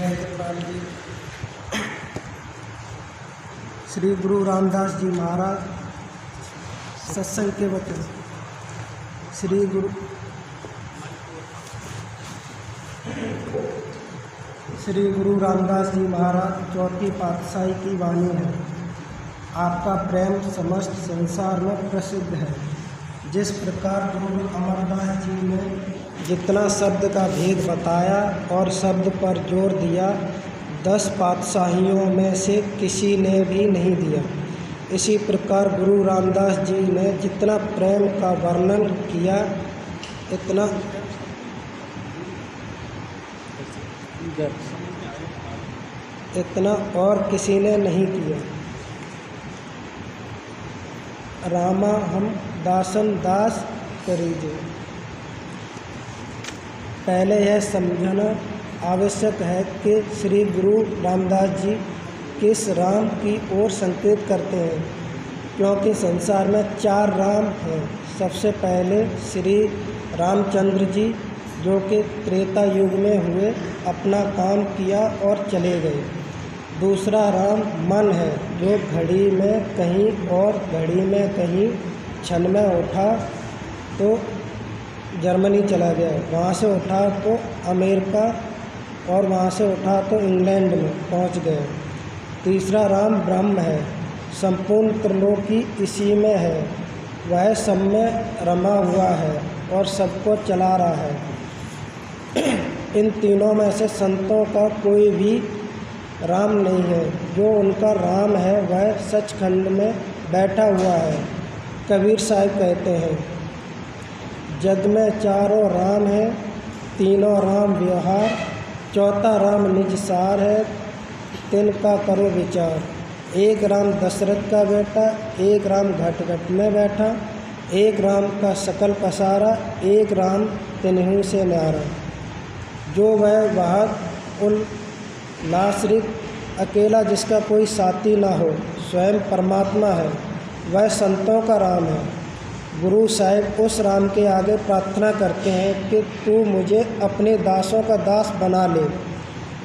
जय गोपाल जी। श्री गुरु रामदास जी महाराज सत्संग के वचन। श्री गुरु रामदास जी महाराज चौथी पातशाही की वाणी है। आपका प्रेम समस्त संसार में प्रसिद्ध है। जिस प्रकार गुरु अमरदास जी ने जितना शब्द का भेद बताया और शब्द पर जोर दिया, 10 पातशाहियों में से किसी ने भी नहीं दिया। इसी प्रकार गुरु रामदास जी ने जितना प्रेम का वर्णन किया, इतना और किसी ने नहीं किया। रामा हम दासन दास करीजे। पहले यह समझना आवश्यक है कि श्री गुरु रामदास जी किस राम की ओर संकेत करते हैं, क्योंकि संसार में 4 राम हैं। सबसे पहले श्री रामचंद्र जी, जो कि त्रेता युग में हुए, अपना काम किया और चले गए। दूसरा राम मन है, जो घड़ी में कहीं और घड़ी में कहीं क्षण में उठा तो जर्मनी चला गया, वहाँ से उठा तो अमेरिका और वहाँ से उठा तो इंग्लैंड में पहुँच गए। तीसरा राम ब्रह्म है, संपूर्ण त्रिलोकी इसी में है, वह सब में रमा हुआ है और सबको चला रहा है। इन तीनों में से संतों का कोई भी राम नहीं है। जो उनका राम है वह सचखंड में बैठा हुआ है। कबीर साहब कहते हैं, जग में 4 राम है, 3 राम व्यवहार, चौथा राम निज सार है, 3 का करो विचार। 1 राम दशरथ का बेटा, 1 राम घट घट में बैठा, 1 राम का सकल पसारा, 1 राम तिन्हीं से न्यारा। जो वह वाहक उल्लासरित अकेला, जिसका कोई साथी ना हो, स्वयं परमात्मा है, वह संतों का राम है। गुरु साहिब उस राम के आगे प्रार्थना करते हैं कि तू मुझे अपने दासों का दास बना ले,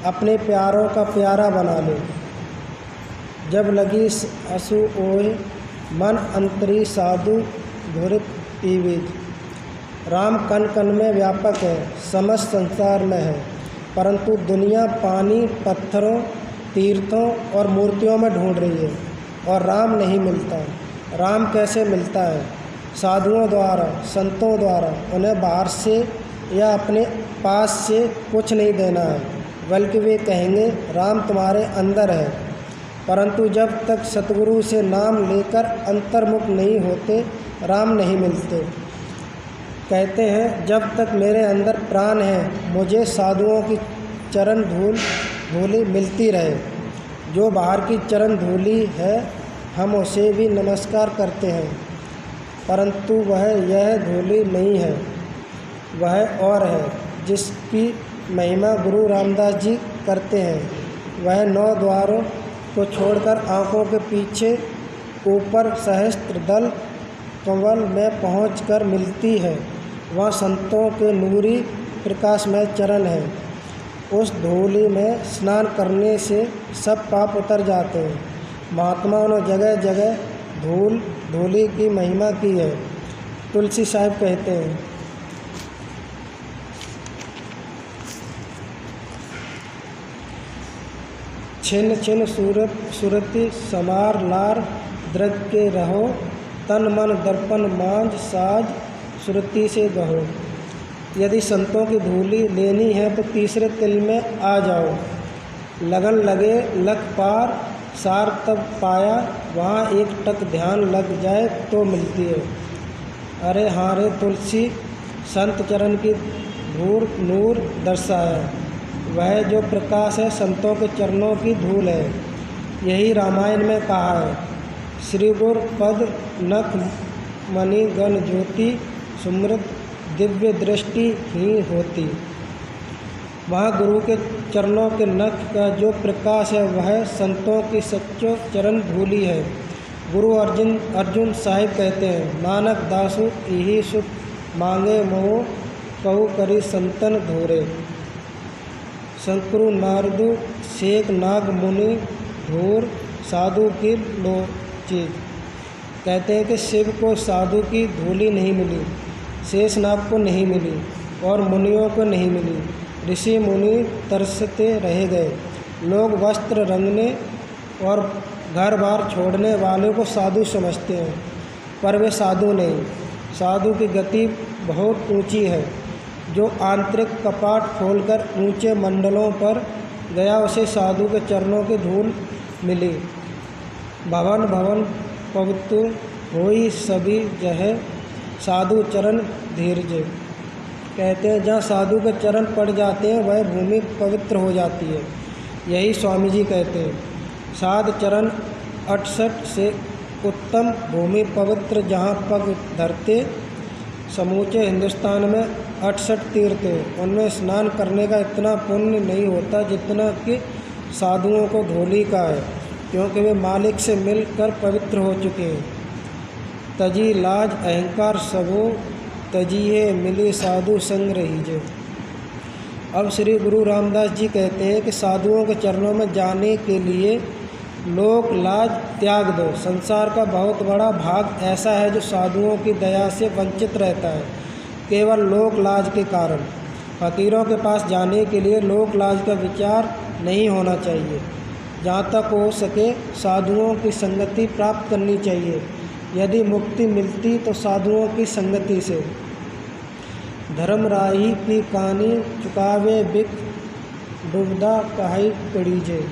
अपने प्यारों का प्यारा बना ले। जब लगी असु ओए मन अंतरी साधु घुरित पीविज। राम कण कण में व्यापक है, समस्त संसार में है, परंतु दुनिया पानी, पत्थरों, तीर्थों और मूर्तियों में ढूंढ रही है और राम नहीं मिलता। राम कैसे मिलता है? साधुओं द्वारा, संतों द्वारा। उन्हें बाहर से या अपने पास से कुछ नहीं देना है, बल्कि वे कहेंगे राम तुम्हारे अंदर है। परंतु जब तक सतगुरु से नाम लेकर अंतर्मुख नहीं होते, राम नहीं मिलते। कहते हैं, जब तक मेरे अंदर प्राण है, मुझे साधुओं की चरण धूली मिलती रहे। जो बाहर की चरण धूली है, हम उसे भी नमस्कार करते हैं, परंतु वह यह धूली नहीं है, वह और है, जिसकी महिमा गुरु रामदास जी करते हैं। वह 9 द्वारों को छोड़कर आँखों के पीछे ऊपर सहस्त्र दल कंवल में पहुंचकर मिलती है। वह संतों के नूरी प्रकाश में चरण है। उस धूली में स्नान करने से सब पाप उतर जाते हैं। महात्माओं ने जगह जगह धूली की महिमा की है। तुलसी साहब कहते हैं, छिन छिन सुरति समार लार द्रग के रहो, तन मन दर्पण मांझ साज सुरति से गहो। यदि संतों की धूली लेनी है तो तीसरे तिल में आ जाओ। लगन लगे लग पार सार तब पाया, वहाँ एक टक ध्यान लग जाए तो मिलती है। अरे हाँ रे तुलसी, संत चरण की धूल नूर दर्शाया। वह जो प्रकाश है संतों के चरणों की धूल है। यही रामायण में कहा है, श्री गुर पद नख मणि गण ज्योति, सुमृत दिव्य दृष्टि ही होती। वहाँ गुरु के चरणों के नख का जो प्रकाश है, वह संतों की सच्चो चरण धूली है। गुरु अर्जुन साहिब कहते हैं, नानक दासु यही सुख मांगे मोह, कहु करी संतन धोरे। शंकरु नारदु शेख नाग मुनि धूर साधु की लो चीज। कहते हैं कि शिव को साधु की धूली नहीं मिली, शेषनाग को नहीं मिली और मुनियों को नहीं मिली। ऋषि मुनि तरसते रह गए। लोग वस्त्र रंगने और घर बार छोड़ने वाले को साधु समझते हैं, पर वे साधु नहीं। साधु की गति बहुत ऊंची है। जो आंतरिक कपाट खोलकर ऊंचे मंडलों पर गया उसे साधु के चरणों की धूल मिली। भवन भवन पवित्र होई सभी जह साधु चरण धीरज। कहते हैं जहाँ साधु के चरण पड़ जाते हैं वह भूमि पवित्र हो जाती है। यही स्वामी जी कहते हैं। साध चरण 68 से उत्तम भूमि पवित्र जहाँ पग धरते। समूचे हिंदुस्तान में 68 तीर्थ हैं, उनमें स्नान करने का इतना पुण्य नहीं होता जितना कि साधुओं को धोली का है, क्योंकि वे मालिक से मिलकर पवित्र हो चुके हैं। तजी लाज अहंकार सबो तजिए मिली साधु संग रहीजे। अब श्री गुरु रामदास जी कहते हैं कि साधुओं के चरणों में जाने के लिए लोक लाज त्याग दो। संसार का बहुत बड़ा भाग ऐसा है जो साधुओं की दया से वंचित रहता है, केवल लोक लाज के कारण। फकीरों के पास जाने के लिए लोक लाज का विचार नहीं होना चाहिए। जहाँ तक हो सके साधुओं की संगति प्राप्त करनी चाहिए। यदि मुक्ति मिलती तो साधुओं की संगति से। धर्म राही की कहानी चुकावे बिक डूबदा कहाई कड़ीजे।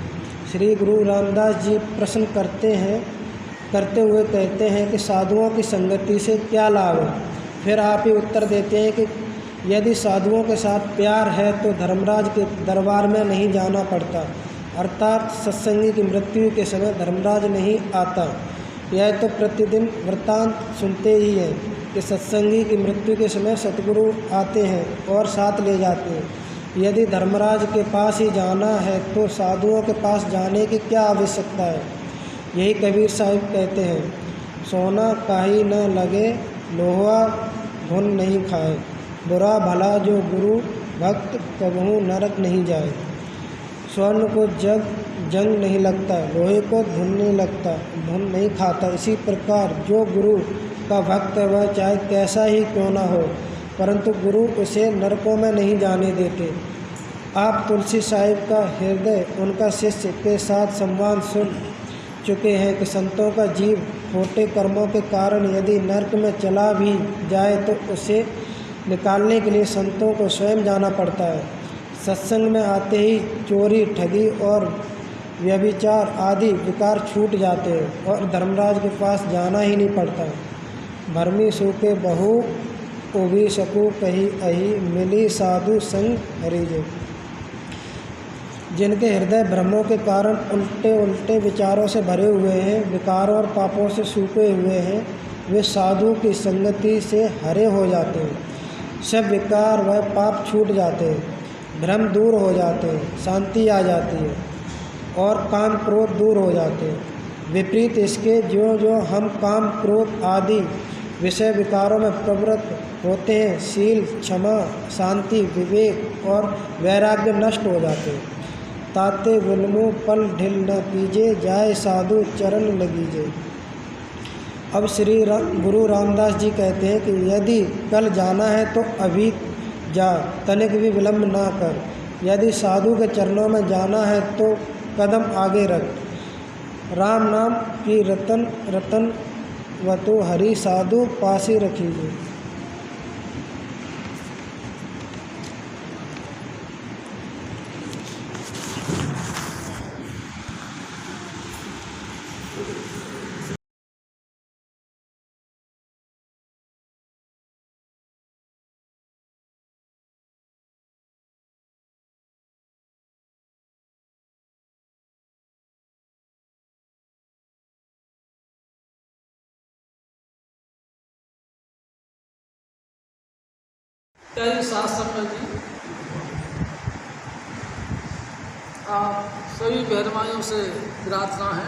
श्री गुरु रामदास जी प्रश्न करते हुए कहते हैं कि साधुओं की संगति से क्या लाभ है। फिर आप ही उत्तर देते हैं कि यदि साधुओं के साथ प्यार है तो धर्मराज के दरबार में नहीं जाना पड़ता, अर्थात सत्संगी की मृत्यु के समय धर्मराज नहीं आता। यह तो प्रतिदिन वृत्तांत सुनते ही हैं कि सत्संगी की मृत्यु के समय सतगुरु आते हैं और साथ ले जाते हैं। यदि धर्मराज के पास ही जाना है तो साधुओं के पास जाने की क्या आवश्यकता है। यही कबीर साहिब कहते हैं, सोना काहि न लगे लोहा घुन नहीं खाए, बुरा भला जो गुरु भक्त कबहू नरक नहीं जाए। स्वर्ण को जंग नहीं लगता, लोहे को धुन नहीं लगता, धुन नहीं खाता। इसी प्रकार जो गुरु का भक्त है वह चाहे कैसा ही क्यों ना हो, परंतु गुरु उसे नरकों में नहीं जाने देते। आप तुलसी साहिब का हृदय उनका शिष्य के साथ संवाद सुन चुके हैं कि संतों का जीव खोटे कर्मों के कारण यदि नरक में चला भी जाए तो उसे निकालने के लिए संतों को स्वयं जाना पड़ता है। सत्संग में आते ही चोरी, ठगी और व्यभिचार आदि विकार छूट जाते हैं और धर्मराज के पास जाना ही नहीं पड़ता। भरमी सूखे बहु उभी सकू कही अही मिली साधु संग हरिजे। जिनके हृदय भ्रमों के कारण उल्टे उल्टे विचारों से भरे हुए हैं, विकारों और पापों से सूखे हुए हैं, वे साधु की संगति से हरे हो जाते हैं। सब विकार व पाप छूट जाते हैं, भ्रम दूर हो जाते हैं, शांति आ जाती है और काम क्रोध दूर हो जाते हैं। विपरीत इसके जो हम काम क्रोध आदि विषय विकारों में प्रवृत्त होते हैं, शील, क्षमा, शांति, विवेक और वैराग्य नष्ट हो जाते हैं। ताते गुलमु पल ढिल न कीजे, जाए साधु चरण लगीजे। अब श्री गुरु रामदास जी कहते हैं कि यदि कल जाना है तो अभी जा, तनिक भी विलम्ब ना कर। यदि साधु के चरणों में जाना है तो कदम आगे रख। राम नाम की रतन रतन वतु हरि साधु पासी रखीजे। कई साथ संगत जी, आप सभी बहनमाइयों से प्रार्थना है